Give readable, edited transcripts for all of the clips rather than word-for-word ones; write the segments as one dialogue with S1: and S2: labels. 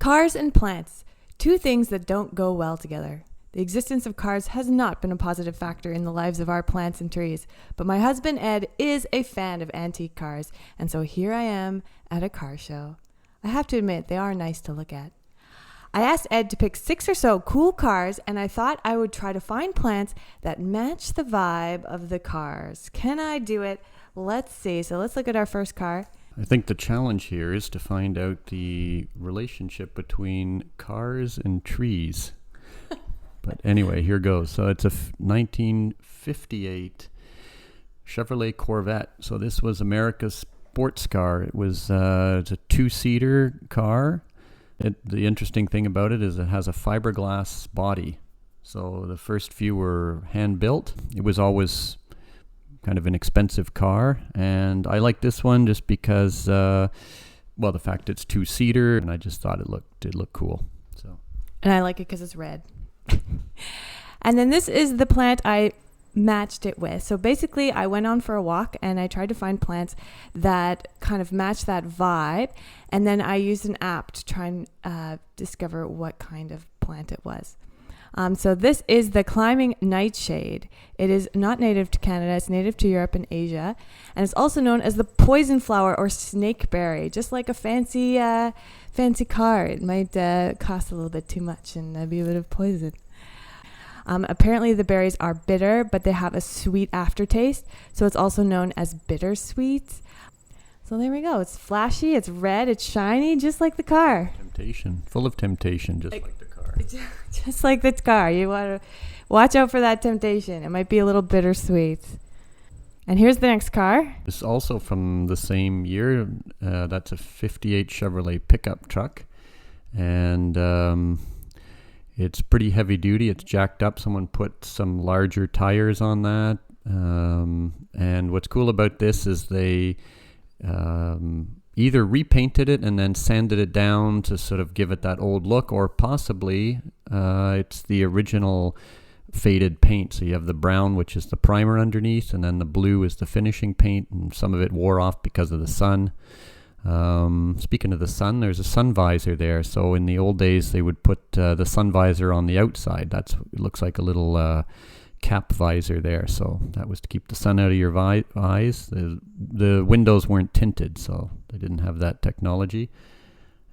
S1: Cars and plants, two things that don't go well together. The existence of cars has not been a positive factor in the lives of our plants and trees, but my husband Ed is a fan of antique cars, and so here I am at a car show. I have to admit, they are nice to look at. I asked Ed to pick 6 or so cool cars, and I thought I would try to find plants that match the vibe of the cars. Can I do it? Let's see. So let's look at our first car.
S2: I think the challenge here is to find out the relationship between cars and trees. But anyway, here goes. So it's a 1958 Chevrolet Corvette. So this was America's sports car. It was it's a 2-seater car. The interesting thing about it is it has a fiberglass body. So the first few were hand-built. It was always kind of an expensive car, and I like this one just because, the fact it's 2-seater, and I just thought it looked cool. So,
S1: and I like it because it's red. And then this is the plant I matched it with. So basically, I went on for a walk, and I tried to find plants that kind of match that vibe, and then I used an app to try and discover what kind of plant it was. So this is the climbing Nightshade. It is not native to Canada. It's native to Europe and Asia. And it's also known as the poison flower or snakeberry, just like a fancy car. It might cost a little bit too much and be a bit of poison. Apparently the berries are bitter, but they have a sweet aftertaste. So it's also known as bittersweet. So there we go. It's flashy, it's red, it's shiny, just like the car.
S2: Temptation. Full of temptation, just like the car.
S1: Just like the car. You want to watch out for that temptation. It might be a little bittersweet. And here's the next car.
S2: This is also from the same year. That's a 58 Chevrolet pickup truck. And it's pretty heavy duty. It's jacked up. Someone put some larger tires on that. And what's cool about this is they either repainted it and then sanded it down to sort of give it that old look, or possibly it's the original faded paint. So you have the brown, which is the primer underneath, and then the blue is the finishing paint, and some of it wore off because of the sun. Speaking of the sun, there's a sun visor there. So in the old days, they would put the sun visor on the outside. It looks like a little cap visor there. So that was to keep the sun out of your eyes. The windows weren't tinted, so they didn't have that technology.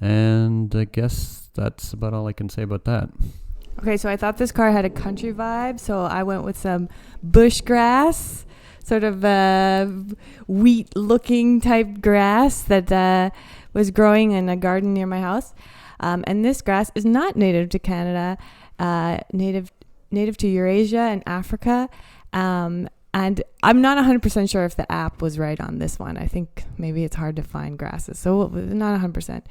S2: And I guess that's about all I can say about that.
S1: Okay, so I thought this car had a country vibe, so I went with some bushgrass, sort of wheat-looking type grass that was growing in a garden near my house. And this grass is not native to Canada, native to Eurasia and Africa. And I'm not 100% sure if the app was right on this one. I think maybe it's hard to find grasses, so not 100%.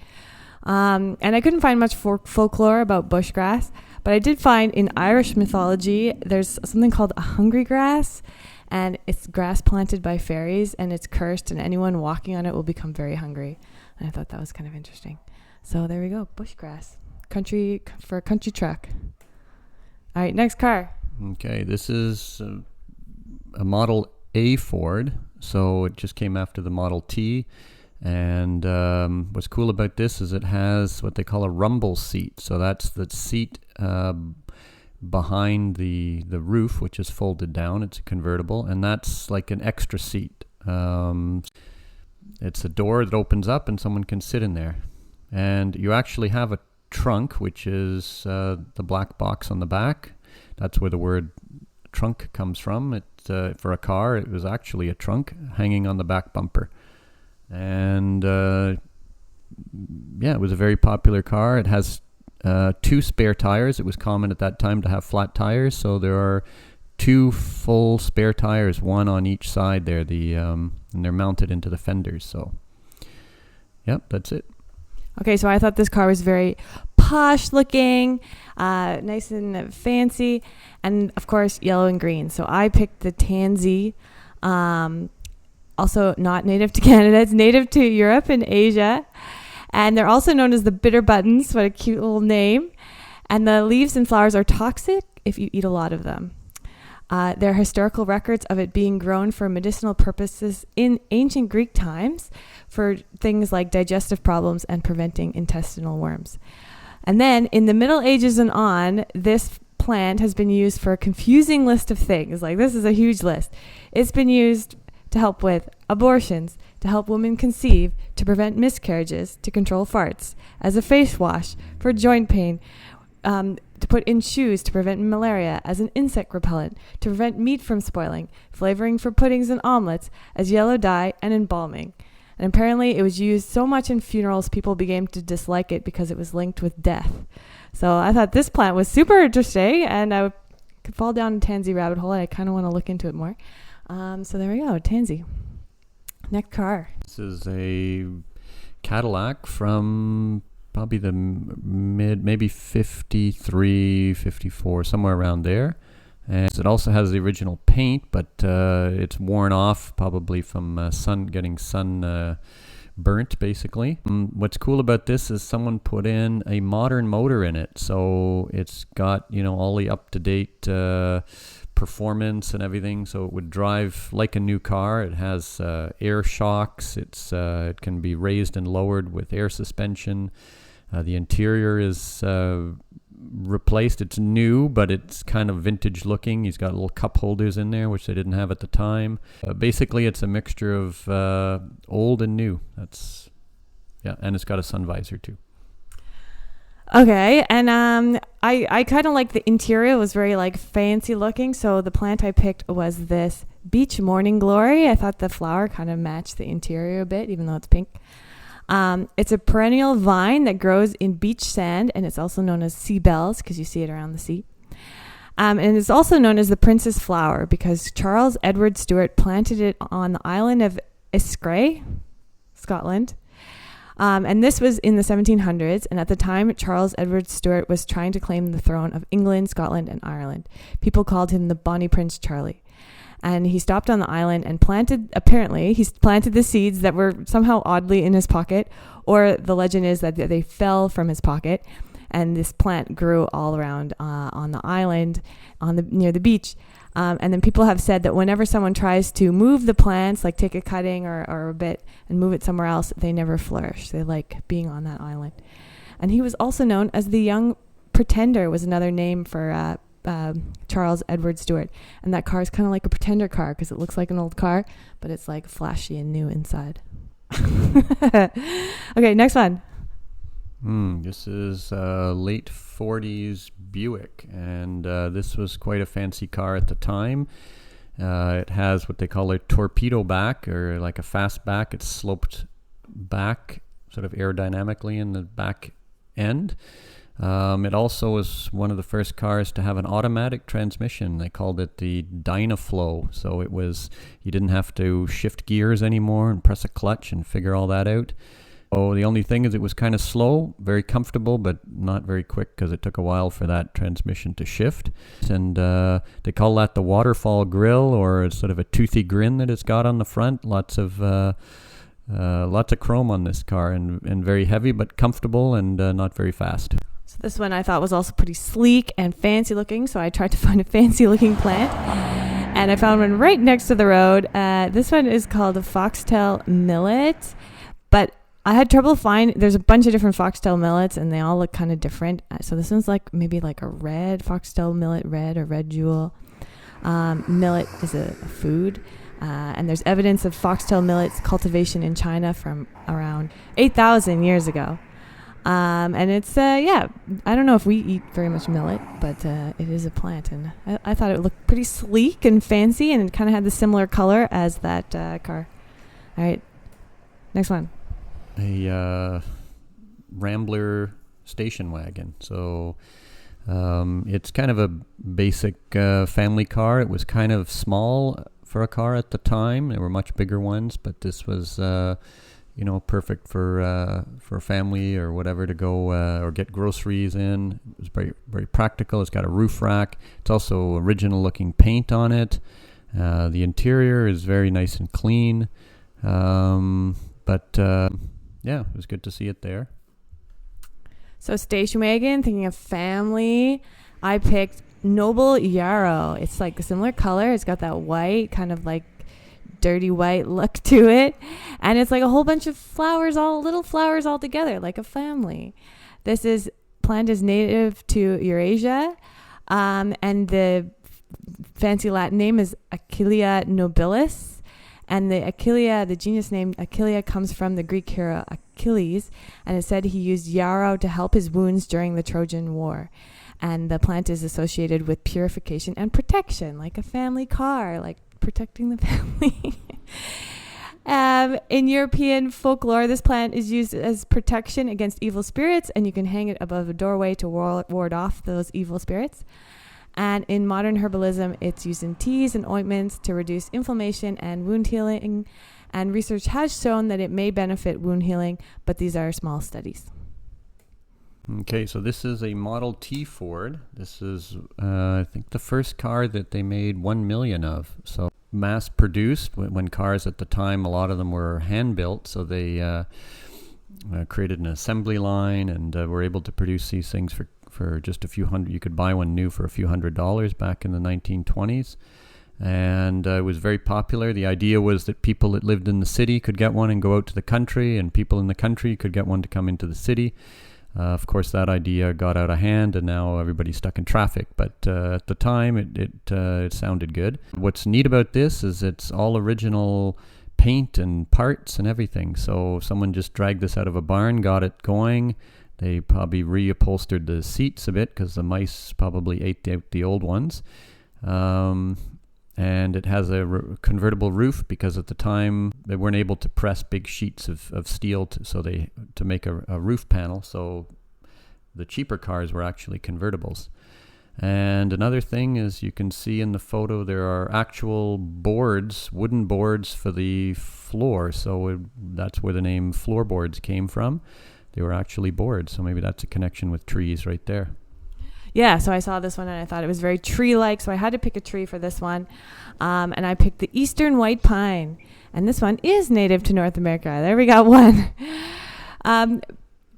S1: And I couldn't find much folklore about bushgrass, but I did find in Irish mythology, there's something called a hungry grass, and it's grass planted by fairies, and it's cursed, and anyone walking on it will become very hungry. And I thought that was kind of interesting. So there we go, bushgrass, country for a country truck. All right, next car.
S2: Okay, this is a Model A Ford, so it just came after the Model T. And what's cool about this is it has what they call a rumble seat. So that's the seat behind the roof, which is folded down. It's a convertible, and that's like an extra seat. It's a door that opens up, and someone can sit in there. And you actually have a trunk, which is the black box on the back. That's where the word trunk comes from. For a car, it was actually a trunk hanging on the back bumper. And it was a very popular car. It has 2 spare tires. It was common at that time to have flat tires, so there are 2 full spare tires, one on each side there. And they're mounted into the fenders. So, that's it.
S1: Okay, so I thought this car was very posh looking, nice and fancy, and of course yellow and green. So I picked the Tansy. Also not native to Canada. It's native to Europe and Asia. And they're also known as the bitter buttons. What a cute little name. And the leaves and flowers are toxic if you eat a lot of them. There are historical records of it being grown for medicinal purposes in ancient Greek times for things like digestive problems and preventing intestinal worms. And then in the Middle Ages and on, this plant has been used for a confusing list of things. Like, this is a huge list. It's been used to help with abortions, to help women conceive, to prevent miscarriages, to control farts, as a face wash, for joint pain, to put in shoes to prevent malaria, as an insect repellent, to prevent meat from spoiling, flavoring for puddings and omelets, as yellow dye, and embalming. And apparently it was used so much in funerals, people began to dislike it because it was linked with death. So I thought this plant was super interesting, and I could fall down a Tansy rabbit hole, and I kind of want to look into it more. So there we go, Tansy. Next car.
S2: This is a Cadillac from probably the maybe 53, 54, somewhere around there. And it also has the original paint, but it's worn off probably from getting sun burnt, basically. What's cool about this is someone put in a modern motor in it. So it's got, all the up-to-date performance and everything. So it would drive like a new car. It has air shocks. It can be raised and lowered with air suspension. The interior is replaced. It's new, but it's kind of vintage looking. He's got little cup holders in there, which they didn't have at the time. Basically, it's a mixture of old and new. And it's got a sun visor too.
S1: Okay, and I kind of like the interior. It was very like fancy looking. So the plant I picked was this Beach Morning Glory. I thought the flower kind of matched the interior a bit, even though it's pink. It's a perennial vine that grows in beach sand, and it's also known as sea bells because you see it around the sea. And it's also known as the Princess Flower because Charles Edward Stuart planted it on the island of Iskray, Scotland. And this was in the 1700s, and at the time, Charles Edward Stuart was trying to claim the throne of England, Scotland, and Ireland. People called him the Bonnie Prince Charlie. And he stopped on the island and planted the seeds that were somehow oddly in his pocket, or the legend is that they fell from his pocket, and this plant grew all around on the island, near the beach. And then people have said that whenever someone tries to move the plants, like take a cutting or a bit and move it somewhere else, they never flourish. They like being on that island. And he was also known as the Young Pretender, was another name for Charles Edward Stuart. And that car is kind of like a pretender car because it looks like an old car, but it's like flashy and new inside. Okay, next one.
S2: This is late 40s Buick, and this was quite a fancy car at the time. It has what they call a torpedo back, or like a fast back. It's sloped back sort of aerodynamically in the back end. It also was one of the first cars to have an automatic transmission. They called it the Dynaflow. So you didn't have to shift gears anymore and press a clutch and figure all that out. Oh, the only thing is it was kind of slow, very comfortable, but not very quick because it took a while for that transmission to shift. And they call that the waterfall grill, or it's sort of a toothy grin that it's got on the front. Lots of chrome on this car, and very heavy but comfortable and not very fast.
S1: So this one I thought was also pretty sleek and fancy looking, so I tried to find a fancy looking plant. And I found one right next to the road. This one is called a Foxtail Millet, but I had trouble there's a bunch of different Foxtail Millets, and they all look kind of different. So this one's maybe like a red Foxtail Millet, red or red jewel. Millet is a food. And there's evidence of Foxtail Millet's cultivation in China from around 8,000 years ago. And it's, I don't know if we eat very much millet, but it is a plant. And I thought it looked pretty sleek and fancy, and it kind of had the similar color as that car. All right, next one.
S2: A Rambler station wagon. So it's kind of a basic family car. It was kind of small for a car at the time. There were much bigger ones, but this was perfect for a family or whatever to go or get groceries in. It was very, very practical. It's got a roof rack. It's also original looking paint on it. The interior is very nice and clean. Yeah, it was good to see it there.
S1: So station wagon, thinking of family, I picked Noble Yarrow. It's like a similar color. It's got that white, kind of like dirty white look to it. And it's like a whole bunch of flowers, little flowers all together, like a family. This plant is native to Eurasia. And the fancy Latin name is Achillea nobilis. And the genus name Achillea comes from the Greek hero Achilles, and it said he used yarrow to help his wounds during the Trojan War. And the plant is associated with purification and protection, like a family car, like protecting the family. In European folklore, this plant is used as protection against evil spirits, and you can hang it above a doorway to ward off those evil spirits. And in modern herbalism, it's used in teas and ointments to reduce inflammation and wound healing. And research has shown that it may benefit wound healing, but these are small studies.
S2: Okay, so this is a Model T Ford. This is, I think, the first car that they made 1 million of. So mass-produced, when cars at the time, a lot of them were hand-built, so they created an assembly line and were able to produce these things for just a few hundred. You could buy one new for a few $100s back in the 1920s. And it was very popular. The idea was that people that lived in the city could get one and go out to the country, and people in the country could get one to come into the city. Of course, that idea got out of hand, and now everybody's stuck in traffic. But at the time, it sounded good. What's neat about this is it's all original paint and parts and everything. So someone just dragged this out of a barn, got it going. They probably reupholstered the seats a bit because the mice probably ate out the old ones. And it has a convertible roof because at the time they weren't able to press big sheets of steel to make a roof panel. So the cheaper cars were actually convertibles. And another thing is you can see in the photo there are actual boards, wooden boards for the floor. So that's where the name floorboards came from. They were actually boards. So maybe that's a connection with trees right there.
S1: Yeah, so I saw this one and I thought it was very tree-like, so I had to pick a tree for this one. And I picked the Eastern White Pine. And this one is native to North America. There we got one.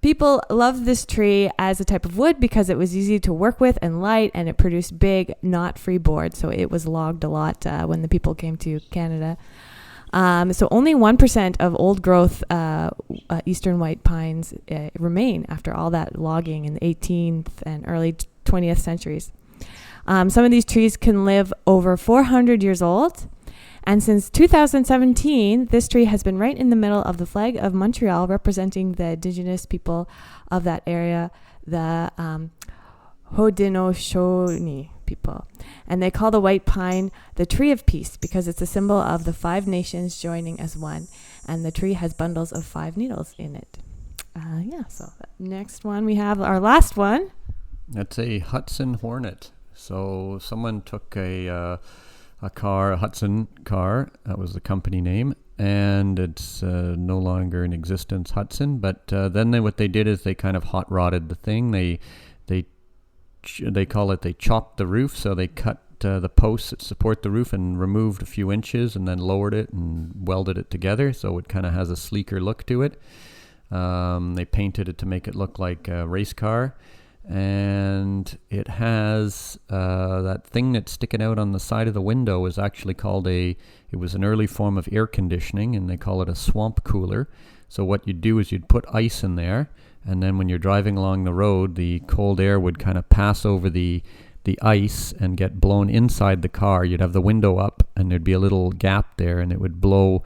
S1: People love this tree as a type of wood because it was easy to work with and light, and it produced big, knot-free boards. So it was logged a lot when the people came to Canada. So only 1% of old-growth Eastern White Pines remain after all that logging in the 18th and early 20th centuries. Some of these trees can live over 400 years old. And since 2017, this tree has been right in the middle of the flag of Montreal, representing the Indigenous people of that area, the Haudenosaunee people. And they call the white pine the tree of peace because it's a symbol of the 5 nations joining as one. And the tree has bundles of 5 needles in it. So next one we have, our last one.
S2: That's a Hudson Hornet. So someone took a Hudson car, that was the company name, and it's no longer in existence, Hudson. But then what they did is they kind of hot rodded the thing. They call it, they chopped the roof, so they cut the posts that support the roof and removed a few inches and then lowered it and welded it together, so it kind of has a sleeker look to it. They painted it to make it look like a race car. And it has that thing that's sticking out on the side of the window is actually called it was an early form of air conditioning, and they call it a swamp cooler. So what you'd do is you'd put ice in there, and then when you're driving along the road, the cold air would kind of pass over the ice and get blown inside the car. You'd have the window up, and there'd be a little gap there, and it would blow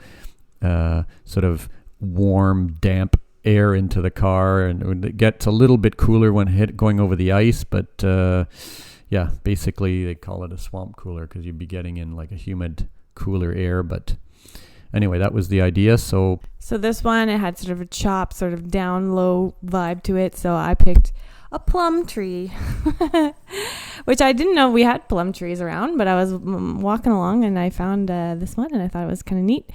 S2: sort of warm, damp air into the car, and it gets a little bit cooler when going over the ice, but basically they call it a swamp cooler because you'd be getting in like a humid, cooler air. But anyway, that was the idea. So this one, it had sort of a chop, sort of down low vibe to it, so I picked a plum tree, which I didn't know we had plum trees around, but I was walking along and I found this one, and I thought it was kind of neat.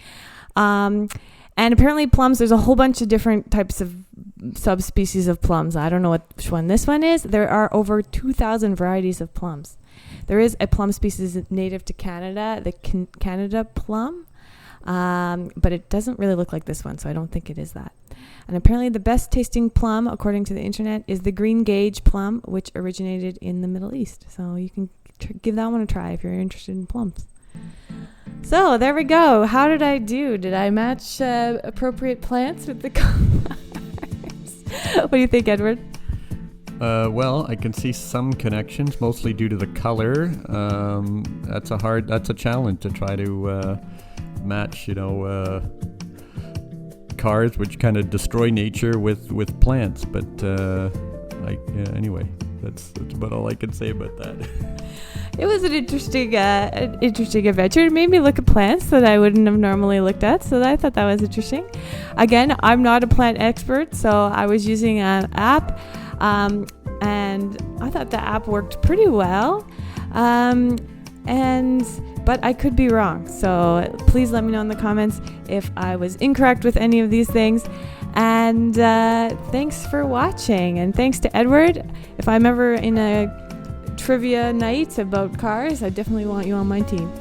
S2: And apparently plums, there's a whole bunch of different types of subspecies of plums. I don't know which one this one is. There are over 2,000 varieties of plums. There is a plum species native to Canada, the Canada plum, but it doesn't really look like this one, so I don't think it is that.
S1: And apparently the best tasting plum, according to the internet, is the green gauge plum, which originated in the Middle East. So you can give that one a try if you're interested in plums. So there we go. How did I do? Did I match appropriate plants with the cars? What do you think, Edward?
S2: Well, I can see some connections, mostly due to the color. That's a challenge to try to match, cars which kind of destroy nature with plants. But anyway, that's about all I can say about that.
S1: It was an interesting adventure. It made me look at plants that I wouldn't have normally looked at, so I thought that was interesting. Again, I'm not a plant expert, so I was using an app, and I thought the app worked pretty well, but I could be wrong. So please let me know in the comments if I was incorrect with any of these things. And thanks for watching, and thanks to Edward. If I'm ever in a trivia night about cars, I definitely want you on my team.